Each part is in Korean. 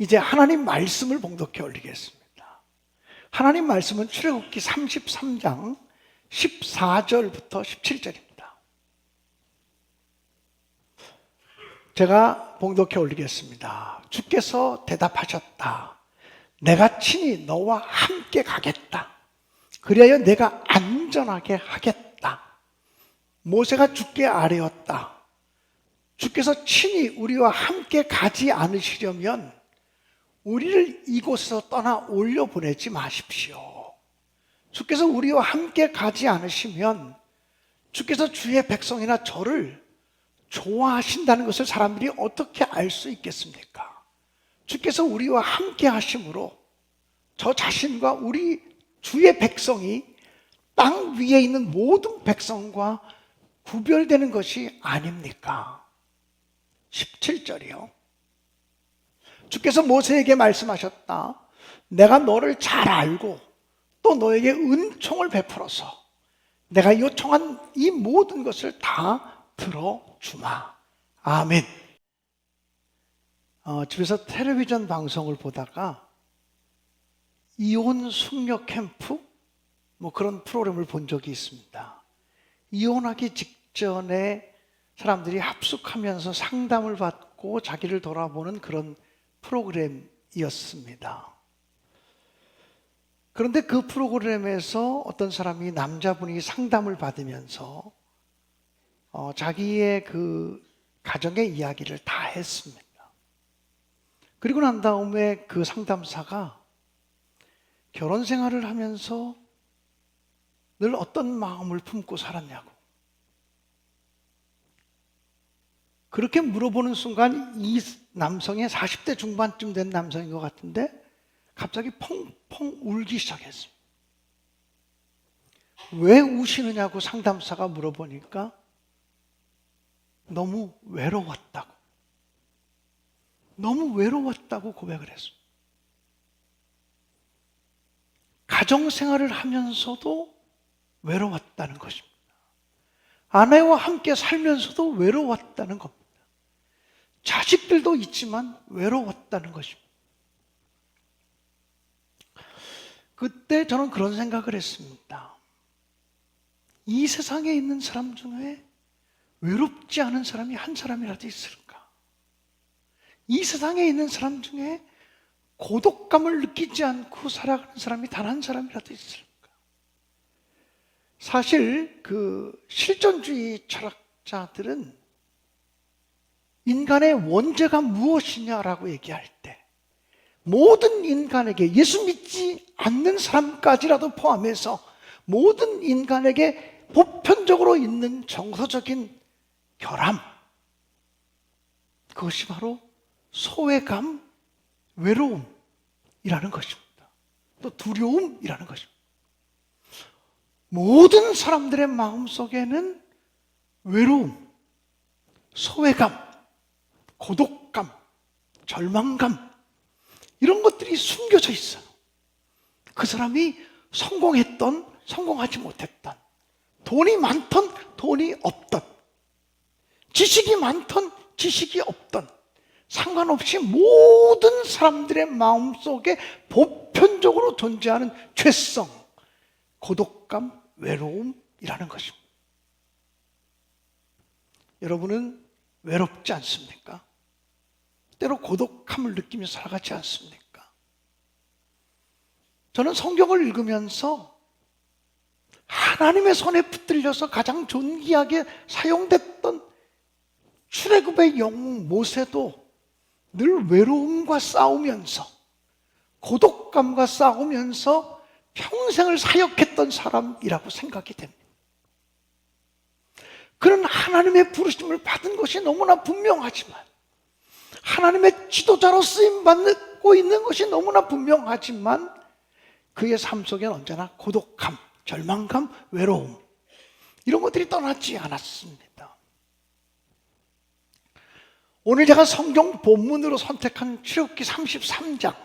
이제 하나님 말씀을 봉독해 올리겠습니다. 하나님 말씀은 출애굽기 33장 14절부터 17절입니다. 제가 봉독해 올리겠습니다. 주께서 대답하셨다. 내가 친히 너와 함께 가겠다. 그리하여 내가 안전하게 하겠다. 모세가 주께 아뢰었다. 주께서 친히 우리와 함께 가지 않으시려면 우리를 이곳에서 떠나 올려보내지 마십시오. 주께서 우리와 함께 가지 않으시면 주께서 주의 백성이나 저를 좋아하신다는 것을 사람들이 어떻게 알 수 있겠습니까? 주께서 우리와 함께 하심으로 저 자신과 우리 주의 백성이 땅 위에 있는 모든 백성과 구별되는 것이 아닙니까? 17절이요. 주께서 모세에게 말씀하셨다. 내가 너를 잘 알고 또 너에게 은총을 베풀어서 내가 요청한 이 모든 것을 다 들어주마. 아멘. 집에서 텔레비전 방송을 보다가 이혼 숙녀 캠프 그런 프로그램을 본 적이 있습니다. 이혼하기 직전에 사람들이 합숙하면서 상담을 받고 자기를 돌아보는 그런 프로그램이었습니다. 그런데 그 프로그램에서 어떤 사람이 남자분이 상담을 받으면서 자기의 그 가정의 이야기를 다 했습니다. 그리고 난 다음에 그 상담사가 결혼 생활을 하면서 늘 어떤 마음을 품고 살았냐고 그렇게 물어보는 순간 이 남성의 40대 중반쯤 된 남성인 것 같은데 갑자기 펑펑 울기 시작했어요. 왜 우시느냐고 상담사가 물어보니까 너무 외로웠다고 고백을 했어요. 가정생활을 하면서도 외로웠다는 것입니다. 아내와 함께 살면서도 외로웠다는 겁니다. 자식들도 있지만 외로웠다는 것입니다. 그때 저는 그런 생각을 했습니다. 이 세상에 있는 사람 중에 외롭지 않은 사람이 한 사람이라도 있을까? 이 세상에 있는 사람 중에 고독감을 느끼지 않고 살아가는 사람이 단 한 사람이라도 있을까? 사실 그 실존주의 철학자들은 인간의 원죄가 무엇이냐라고 얘기할 때 모든 인간에게, 예수 믿지 않는 사람까지라도 포함해서 모든 인간에게 보편적으로 있는 정서적인 결함, 그것이 바로 소외감, 외로움이라는 것입니다. 또 두려움이라는 것입니다. 모든 사람들의 마음속에는 외로움, 소외감, 고독감, 절망감 이런 것들이 숨겨져 있어요. 그 사람이 성공했던 성공하지 못했던, 돈이 많던 돈이 없던, 지식이 많던 지식이 없던 상관없이 모든 사람들의 마음속에 보편적으로 존재하는 죄성, 고독감, 외로움이라는 것입니다. 여러분은 외롭지 않습니까? 때로 고독함을 느끼며 살아가지 않습니까? 저는 성경을 읽으면서 하나님의 손에 붙들려서 가장 존귀하게 사용됐던 출애굽의 영웅 모세도 늘 외로움과 싸우면서 고독감과 싸우면서 평생을 사역했던 사람이라고 생각이 됩니다. 그는 하나님의 부르심을 받은 것이 너무나 분명하지만, 하나님의 지도자로 쓰임받고 있는 것이 너무나 분명하지만 그의 삶 속에는 언제나 고독함, 절망감, 외로움 이런 것들이 떠나지 않았습니다. 오늘 제가 성경 본문으로 선택한 출애굽기 33장,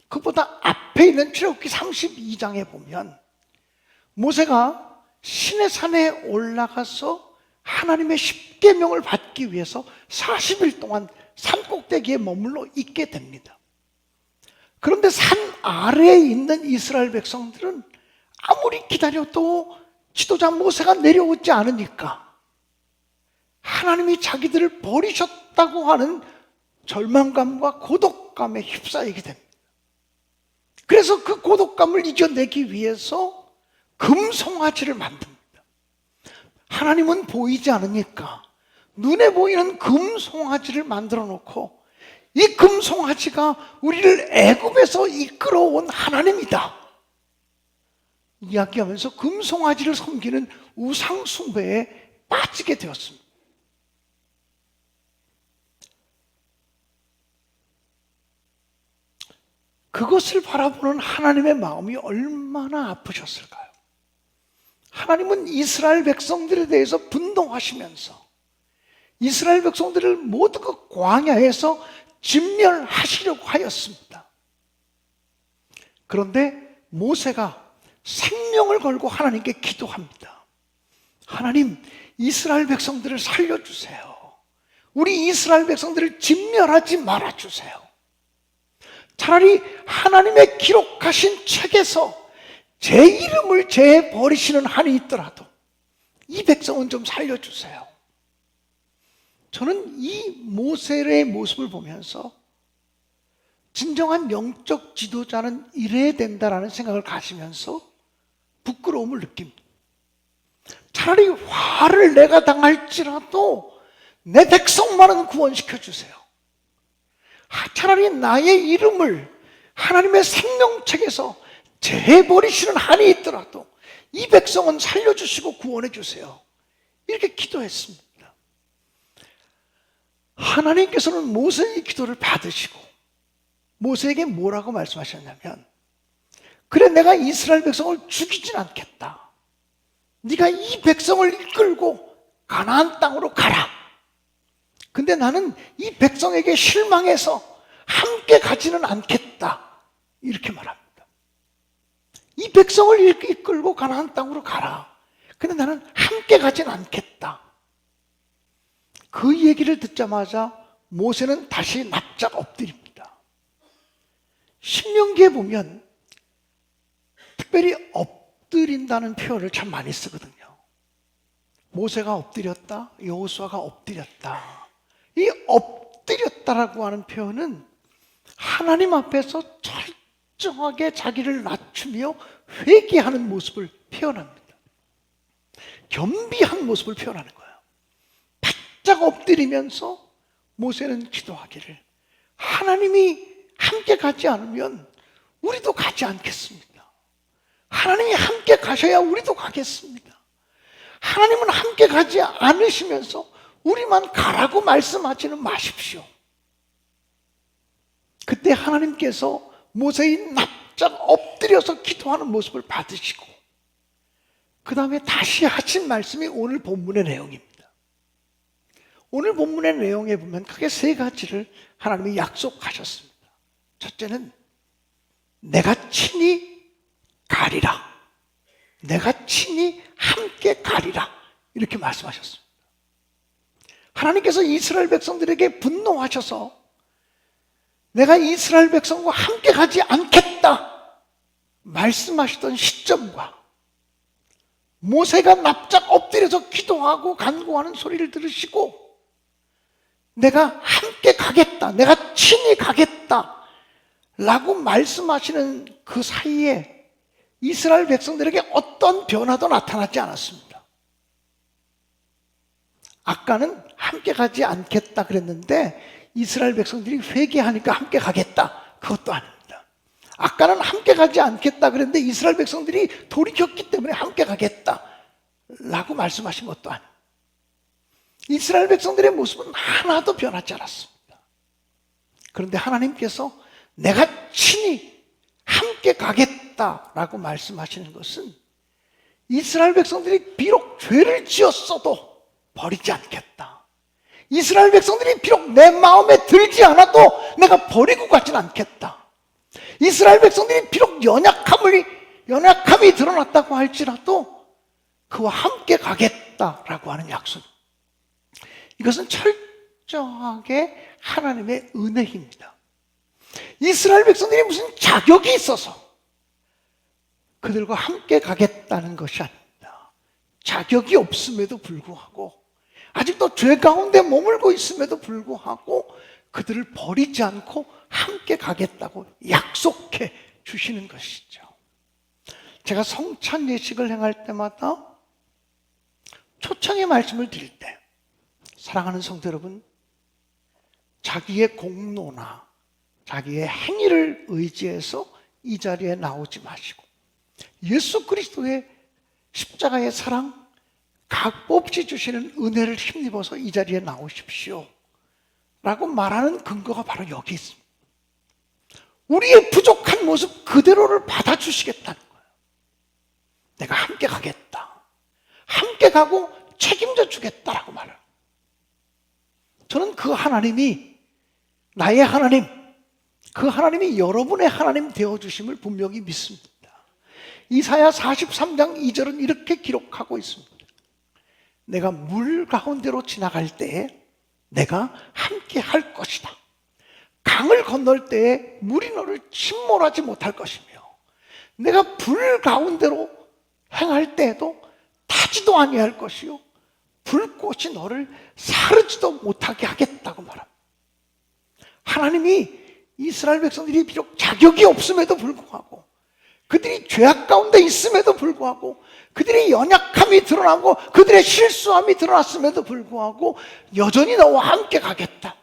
그보다 앞에 있는 출애굽기 32장에 보면 모세가 시내산에 올라가서 하나님의 십계명을 받기 위해서 40일 동안 산 꼭대기에 머물러 있게 됩니다. 그런데 산 아래에 있는 이스라엘 백성들은 아무리 기다려도 지도자 모세가 내려오지 않으니까 하나님이 자기들을 버리셨다고 하는 절망감과 고독감에 휩싸이게 됩니다. 그래서 그 고독감을 이겨내기 위해서 금송아지를 만듭니다. 하나님은 보이지 않으니까 눈에 보이는 금송아지를 만들어 놓고 이 금송아지가 우리를 애굽에서 이끌어온 하나님이다 이야기하면서 금송아지를 섬기는 우상숭배에 빠지게 되었습니다. 그것을 바라보는 하나님의 마음이 얼마나 아프셨을까요? 하나님은 이스라엘 백성들에 대해서 분노하시면서 이스라엘 백성들을 모두 그 광야에서 진멸하시려고 하였습니다. 그런데 모세가 생명을 걸고 하나님께 기도합니다. 하나님, 이스라엘 백성들을 살려주세요. 우리 이스라엘 백성들을 진멸하지 말아주세요. 차라리 하나님의 기록하신 책에서 제 이름을 제버리시는 한이 있더라도 이 백성은 좀 살려주세요. 저는 이 모세의 모습을 보면서 진정한 영적 지도자는 이래야 된다라는 생각을 가지면서 부끄러움을 느낍니다. 차라리 화를 내가 당할지라도 내 백성만은 구원시켜 주세요. 차라리 나의 이름을 하나님의 생명책에서 제버리시는 한이 있더라도 이 백성은 살려주시고 구원해 주세요. 이렇게 기도했습니다. 하나님께서는 모세의 기도를 받으시고 모세에게 뭐라고 말씀하셨냐면, 그래, 내가 이스라엘 백성을 죽이진 않겠다. 네가 이 백성을 이끌고 가나안 땅으로 가라. 근데 나는 이 백성에게 실망해서 함께 가지는 않겠다. 이렇게 말합니다. 이 백성을 이끌고 가나안 땅으로 가라. 근데 나는 함께 가지는 않겠다. 그 얘기를 듣자마자 모세는 다시 납작 엎드립니다. 신명기에 보면 특별히 엎드린다는 표현을 참 많이 쓰거든요. 모세가 엎드렸다, 여호수아가 엎드렸다. 이 엎드렸다라고 하는 표현은 하나님 앞에서 철저하게 자기를 낮추며 회개하는 모습을 표현합니다. 겸비한 모습을 표현하는 거예요. 바짝 엎드리면서 모세는 기도하기를, 하나님이 함께 가지 않으면 우리도 가지 않겠습니다. 하나님이 함께 가셔야 우리도 가겠습니다. 하나님은 함께 가지 않으시면서 우리만 가라고 말씀하지는 마십시오. 그때 하나님께서 모세의 납작 엎드려서 기도하는 모습을 받으시고 그 다음에 다시 하신 말씀이 오늘 본문의 내용입니다. 오늘 본문의 내용에 보면 크게 세 가지를 하나님이 약속하셨습니다. 첫째는 내가 친히 가리라. 내가 친히 함께 가리라. 이렇게 말씀하셨습니다. 하나님께서 이스라엘 백성들에게 분노하셔서 내가 이스라엘 백성과 함께 가지 않겠다 말씀하시던 시점과 모세가 납작 엎드려서 기도하고 간구하는 소리를 들으시고 내가 함께 가겠다, 내가 친히 가겠다 라고 말씀하시는 그 사이에 이스라엘 백성들에게 어떤 변화도 나타나지 않았습니다. 아까는 함께 가지 않겠다 그랬는데 이스라엘 백성들이 회개하니까 함께 가겠다, 그것도 아닙니다. 아까는 함께 가지 않겠다 그랬는데 이스라엘 백성들이 돌이켰기 때문에 함께 가겠다 라고 말씀하신 것도 아닙니다. 이스라엘 백성들의 모습은 하나도 변하지 않았습니다. 그런데 하나님께서 내가 친히 함께 가겠다라고 말씀하시는 것은 이스라엘 백성들이 비록 죄를 지었어도 버리지 않겠다. 이스라엘 백성들이 비록 내 마음에 들지 않아도 내가 버리고 가진 않겠다. 이스라엘 백성들이 비록 연약함이 드러났다고 할지라도 그와 함께 가겠다라고 하는 약속. 이것은 철저하게 하나님의 은혜입니다. 이스라엘 백성들이 무슨 자격이 있어서 그들과 함께 가겠다는 것이 아닙니다. 자격이 없음에도 불구하고, 아직도 죄 가운데 머물고 있음에도 불구하고 그들을 버리지 않고 함께 가겠다고 약속해 주시는 것이죠. 제가 성찬 예식을 행할 때마다 초청의 말씀을 드릴 때, 사랑하는 성도 여러분, 자기의 공로나 자기의 행위를 의지해서 이 자리에 나오지 마시고 예수 그리스도의 십자가의 사랑, 값없이 주시는 은혜를 힘입어서 이 자리에 나오십시오 라고 말하는 근거가 바로 여기 있습니다. 우리의 부족한 모습 그대로를 받아주시겠다는 거예요. 내가 함께 가겠다, 함께 가고 책임져 주겠다라고 말해요. 저는 그 하나님이 나의 하나님, 그 하나님이 여러분의 하나님 되어주심을 분명히 믿습니다. 이사야 43장 2절은 이렇게 기록하고 있습니다. 내가 물 가운데로 지나갈 때에 내가 함께 할 것이다. 강을 건널 때에 물이 너를 침몰하지 못할 것이며, 내가 불 가운데로 행할 때에도 타지도 아니할 것이요 불꽃이 너를 사르지도 못하게 하겠다고 말합니다. 하나님이 이스라엘 백성들이 비록 자격이 없음에도 불구하고, 그들이 죄악 가운데 있음에도 불구하고, 그들의 연약함이 드러나고 그들의 실수함이 드러났음에도 불구하고 여전히 너와 함께 가겠다,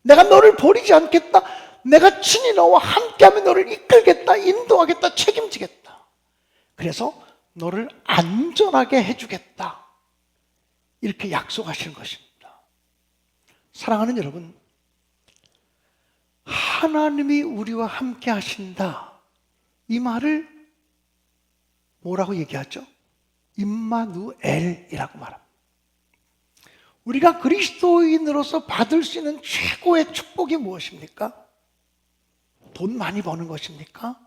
내가 너를 버리지 않겠다, 내가 친히 너와 함께하며 너를 이끌겠다, 인도하겠다, 책임지겠다, 그래서 너를 안전하게 해주겠다, 이렇게 약속하시는 것입니다. 사랑하는 여러분, 하나님이 우리와 함께 하신다, 이 말을 뭐라고 얘기하죠? 임마누엘이라고 말합니다. 우리가 그리스도인으로서 받을 수 있는 최고의 축복이 무엇입니까? 돈 많이 버는 것입니까?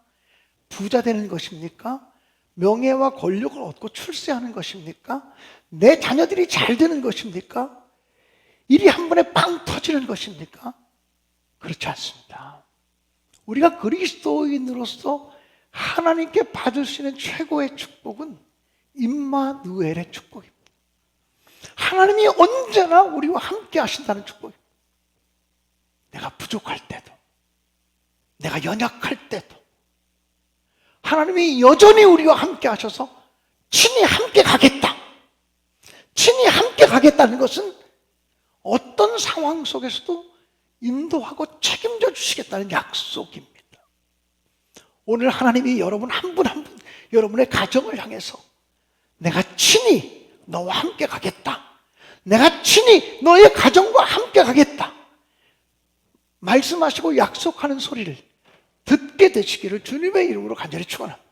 부자 되는 것입니까? 명예와 권력을 얻고 출세하는 것입니까? 내 자녀들이 잘 되는 것입니까? 일이 한 번에 빵 터지는 것입니까? 그렇지 않습니다. 우리가 그리스도인으로서 하나님께 받을 수 있는 최고의 축복은 임마누엘의 축복입니다. 하나님이 언제나 우리와 함께 하신다는 축복입니다. 내가 부족할 때도, 내가 연약할 때도 하나님이 여전히 우리와 함께 하셔서 친히 함께 가겠다, 친히 함께 가겠다는 것은 어떤 상황 속에서도 인도하고 책임져 주시겠다는 약속입니다. 오늘 하나님이 여러분 한 분 한 분, 여러분의 가정을 향해서 내가 친히 너와 함께 가겠다, 내가 친히 너의 가정과 함께 가겠다 말씀하시고 약속하는 소리를 듣게 되시기를 주님의 이름으로 간절히 축원합니다.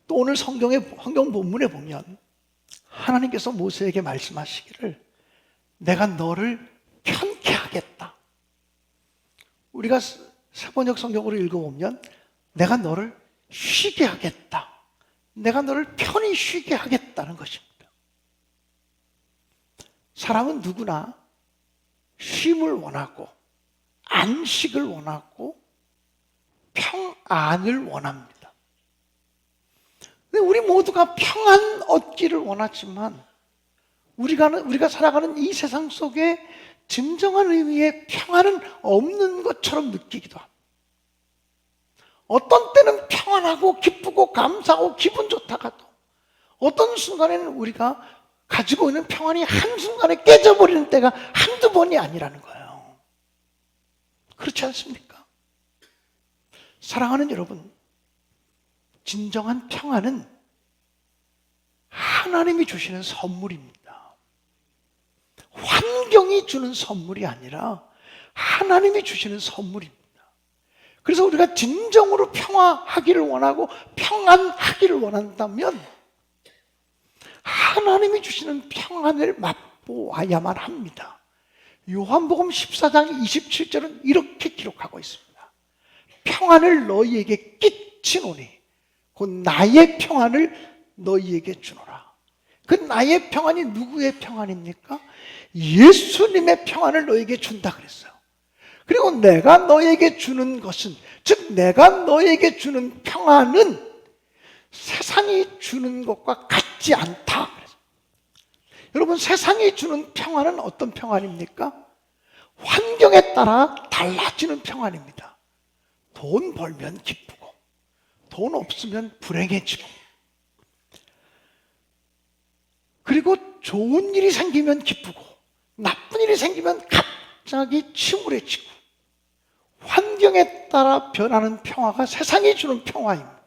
또 오늘 성경 본문에 보면 하나님께서 모세에게 말씀하시기를 내가 너를 편케 하겠다. 우리가 세번역 성경으로 읽어보면 내가 너를 쉬게 하겠다, 내가 너를 편히 쉬게 하겠다는 것입니다. 사람은 누구나 쉼을 원하고 안식을 원하고 평안을 원합니다. 근데 우리 모두가 평안 얻기를 원하지만 우리가 살아가는 이 세상 속에 진정한 의미의 평안은 없는 것처럼 느끼기도 합니다. 어떤 때는 평안하고 기쁘고 감사하고 기분 좋다가도 어떤 순간에는 우리가 가지고 있는 평안이 한순간에 깨져버리는 때가 한두 번이 아니라는 거예요. 그렇지 않습니까? 사랑하는 여러분, 진정한 평안은 하나님이 주시는 선물입니다. 환경이 주는 선물이 아니라 하나님이 주시는 선물입니다. 그래서 우리가 진정으로 평화하기를 원하고 평안하기를 원한다면 하나님이 주시는 평안을 맛보아야만 합니다. 요한복음 14장 27절은 이렇게 기록하고 있습니다. 평안을 너희에게 끼치노니 곧 나의 평안을 너희에게 주노라. 그 나의 평안이 누구의 평안입니까? 예수님의 평안을 너에게 준다 그랬어요. 그리고 내가 너에게 주는 것은, 즉 내가 너에게 주는 평안은 세상이 주는 것과 같지 않다 그랬어요. 여러분, 세상이 주는 평안은 어떤 평안입니까? 환경에 따라 달라지는 평안입니다. 돈 벌면 기쁘고 돈 없으면 불행해지고, 그리고 좋은 일이 생기면 기쁘고 나쁜 일이 생기면 갑자기 침울해지고, 환경에 따라 변하는 평화가 세상이 주는 평화입니다.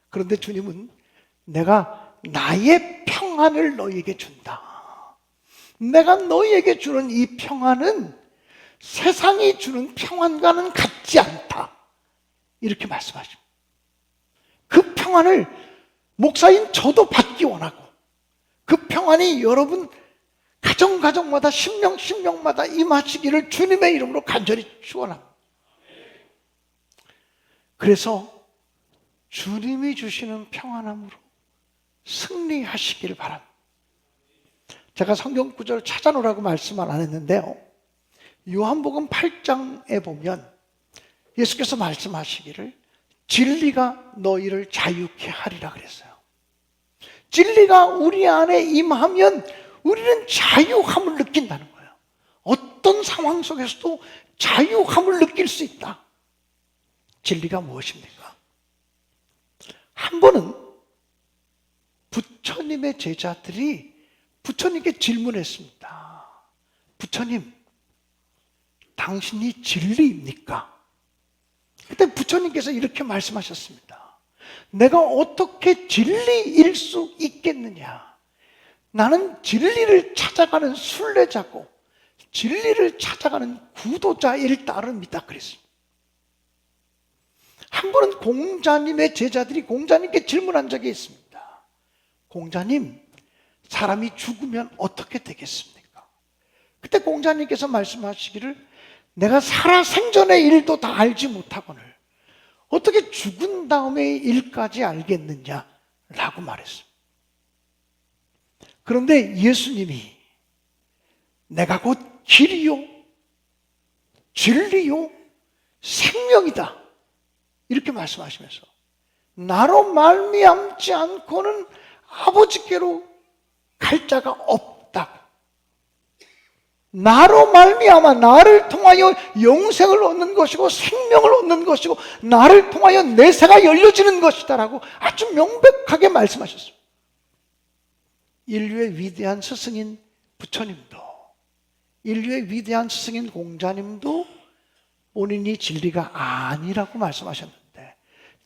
그런데 주님은 내가 나의 평안을 너희에게 준다. 내가 너희에게 주는 이 평안은 세상이 주는 평안과는 같지 않다. 이렇게 말씀하십니다. 그 평안을 목사인 저도 받기 원하고, 그 평안이 여러분 가정마다 심령마다 임하시기를 주님의 이름으로 간절히 축원합니다. 그래서 주님이 주시는 평안함으로 승리하시기를 바랍니다. 제가 성경 구절을 찾아놓으라고 말씀을 안 했는데요, 요한복음 8장에 보면 예수께서 말씀하시기를 진리가 너희를 자유케 하리라 그랬어요. 진리가 우리 안에 임하면 우리는 자유함을 느낀다는 거예요. 어떤 상황 속에서도 자유함을 느낄 수 있다. 진리가 무엇입니까? 한 번은 부처님의 제자들이 부처님께 질문했습니다. 부처님, 당신이 진리입니까? 그때 부처님께서 이렇게 말씀하셨습니다. 내가 어떻게 진리일 수 있겠느냐? 나는 진리를 찾아가는 순례자고 진리를 찾아가는 구도자일 따름이다 그랬습니다. 한 번은 공자님의 제자들이 공자님께 질문한 적이 있습니다. 공자님, 사람이 죽으면 어떻게 되겠습니까? 그때 공자님께서 말씀하시기를 내가 살아생전의 일도 다 알지 못하거늘 어떻게 죽은 다음의 일까지 알겠느냐라고 말했습니다. 그런데 예수님이 내가 곧 길이요 진리요 생명이다 이렇게 말씀하시면서 나로 말미암지 않고는 아버지께로 갈 자가 없다고, 나로 말미암아 나를 통하여 영생을 얻는 것이고 생명을 얻는 것이고 나를 통하여 내세가 열려지는 것이다라고 아주 명백하게 말씀하셨습니다. 인류의 위대한 스승인 부처님도, 인류의 위대한 스승인 공자님도 본인이 진리가 아니라고 말씀하셨는데,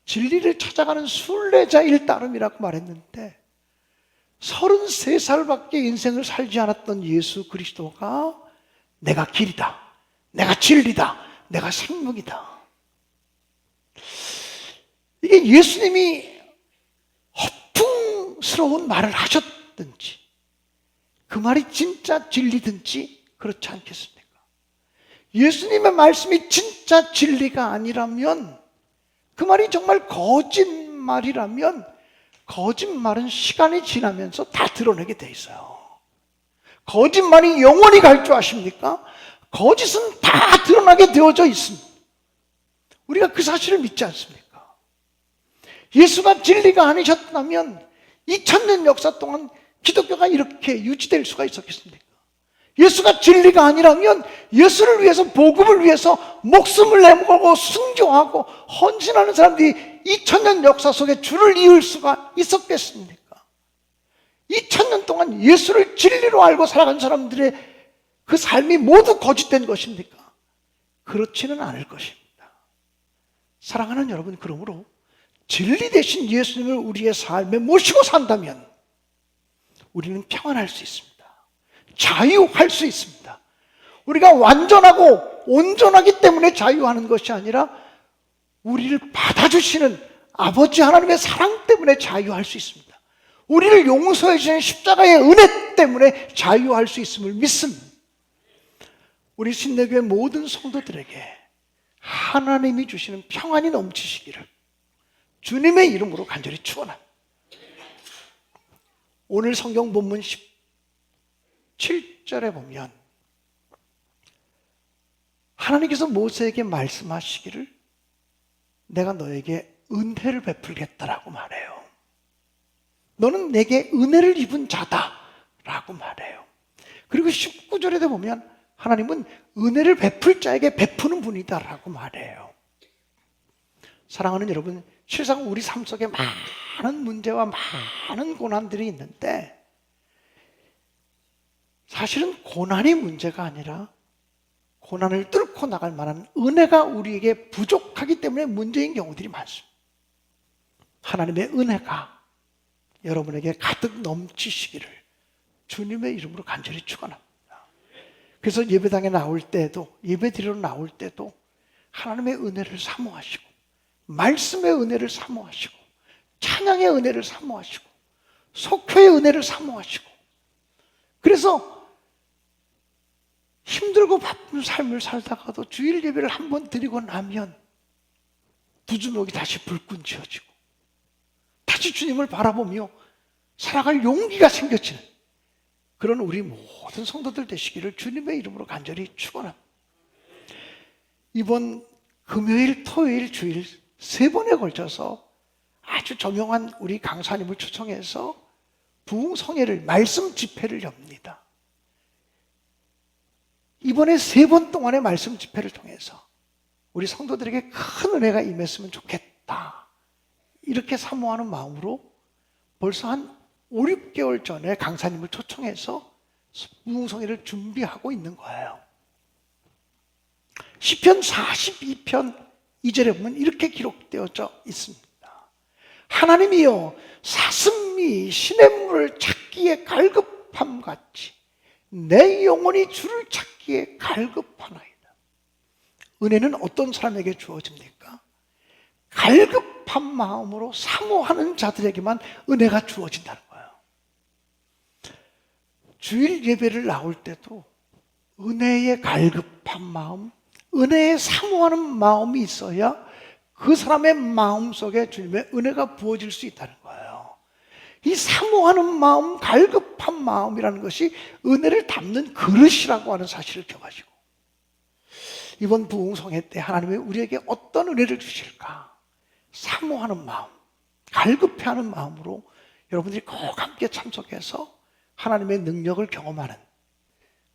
진리를 찾아가는 순례자일 따름이라고 말했는데, 33살밖에 인생을 살지 않았던 예수 그리스도가 내가 길이다, 내가 진리다, 내가 생명이다. 이게 예수님이 허풍스러운 말을 하셨든지 그 말이 진짜 진리든지 그렇지 않겠습니까? 예수님의 말씀이 진짜 진리가 아니라면, 그 말이 정말 거짓말이라면 거짓말은 시간이 지나면서 다 드러내게 돼 있어요. 거짓말이 영원히 갈 줄 아십니까? 거짓은 다 드러나게 되어져 있습니다. 우리가 그 사실을 믿지 않습니까? 예수가 진리가 아니셨다면 2000년 역사 동안 기독교가 이렇게 유지될 수가 있었겠습니까? 예수가 진리가 아니라면 예수를 위해서, 복음을 위해서 목숨을 내걸고 순교하고 헌신하는 사람들이 2000년 역사 속에 줄을 이을 수가 있었겠습니까? 2000년 동안 예수를 진리로 알고 살아간 사람들의 그 삶이 모두 거짓된 것입니까? 그렇지는 않을 것입니다. 사랑하는 여러분, 그러므로 진리 대신 예수님을 우리의 삶에 모시고 산다면 우리는 평안할 수 있습니다. 자유할 수 있습니다. 우리가 완전하고 온전하기 때문에 자유하는 것이 아니라 우리를 받아주시는 아버지 하나님의 사랑 때문에 자유할 수 있습니다. 우리를 용서해 주시는 십자가의 은혜 때문에 자유할 수 있음을 믿습니다. 우리 신내교회 모든 성도들에게 하나님이 주시는 평안이 넘치시기를 주님의 이름으로 간절히 축원합니다. 오늘 성경 본문 7절에 보면 하나님께서 모세에게 말씀하시기를 내가 너에게 은혜를 베풀겠다라고 말해요. 너는 내게 은혜를 입은 자다라고 말해요. 그리고 19절에 보면 하나님은 은혜를 베풀 자에게 베푸는 분이다라고 말해요. 사랑하는 여러분, 실상 우리 삶 속에 많은 문제와 많은 고난들이 있는데 사실은 고난이 문제가 아니라 고난을 뚫고 나갈 만한 은혜가 우리에게 부족하기 때문에 문제인 경우들이 많습니다. 하나님의 은혜가 여러분에게 가득 넘치시기를 주님의 이름으로 간절히 축원합니다. 그래서 예배당에 나올 때도, 예배드리러 나올 때도 하나님의 은혜를 사모하시고 말씀의 은혜를 사모하시고 찬양의 은혜를 사모하시고 속회의 은혜를 사모하시고, 그래서 힘들고 바쁜 삶을 살다가도 주일 예배를 한번 드리고 나면 부주먹이 다시 불끈 지어지고 다시 주님을 바라보며 살아갈 용기가 생겨지는 그런 우리 모든 성도들 되시기를 주님의 이름으로 간절히 축원합니다. 이번 금요일, 토요일, 주일 3번에 걸쳐서 아주 저명한 우리 강사님을 초청해서 부흥성회를, 말씀 집회를 엽니다. 이번에 3번 동안의 말씀 집회를 통해서 우리 성도들에게 큰 은혜가 임했으면 좋겠다, 이렇게 사모하는 마음으로 벌써 한 5, 6개월 전에 강사님을 초청해서 부흥성회를 준비하고 있는 거예요. 시편 42편 2절에 보면 이렇게 기록되어져 있습니다. 하나님이여, 사슴이 시냇물을 찾기에 갈급함같이 내 영혼이 주를 찾기에 갈급하나이다. 은혜는 어떤 사람에게 주어집니까? 갈급한 마음으로 사모하는 자들에게만 은혜가 주어진다는 거예요. 주일 예배를 나올 때도 은혜의 갈급한 마음, 은혜에 사모하는 마음이 있어야 그 사람의 마음속에 주님의 은혜가 부어질 수 있다는 거예요. 이 사모하는 마음, 갈급한 마음이라는 것이 은혜를 담는 그릇이라고 하는 사실을 기억하시고, 이번 부흥성회 때 하나님이 우리에게 어떤 은혜를 주실까 사모하는 마음, 갈급해하는 마음으로 여러분들이 꼭 함께 참석해서 하나님의 능력을 경험하는,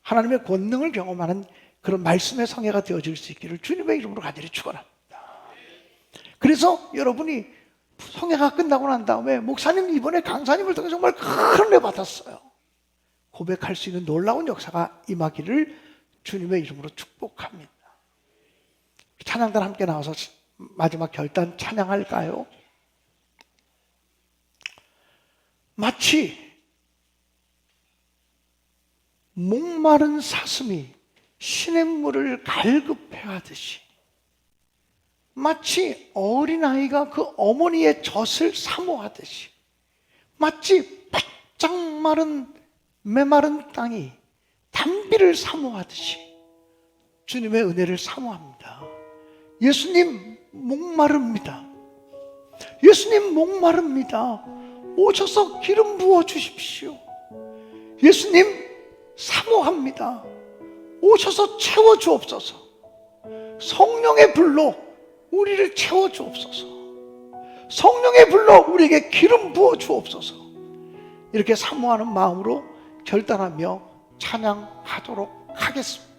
하나님의 권능을 경험하는 그런 말씀의 성회가 되어질 수 있기를 주님의 이름으로 간절히 축원합니다. 그래서 여러분이 성회가 끝나고 난 다음에 목사님 이번에 강사님을 통해 정말 큰 은혜 받았어요, 고백할 수 있는 놀라운 역사가 임하기를 주님의 이름으로 축복합니다. 찬양단 함께 나와서 마지막 결단 찬양할까요? 마치 목마른 사슴이 시냇물을 갈급해하듯이, 마치 어린아이가 그 어머니의 젖을 사모하듯이, 마치 바짝 마른 메마른 땅이 단비를 사모하듯이 주님의 은혜를 사모합니다. 예수님 목마릅니다. 예수님 목마릅니다. 오셔서 기름 부어 주십시오. 예수님 사모합니다. 오셔서 채워 주옵소서. 성령의 불로 우리를 채워 주옵소서. 성령의 불로 우리에게 기름 부어 주옵소서. 이렇게 사모하는 마음으로 결단하며 찬양하도록 하겠습니다.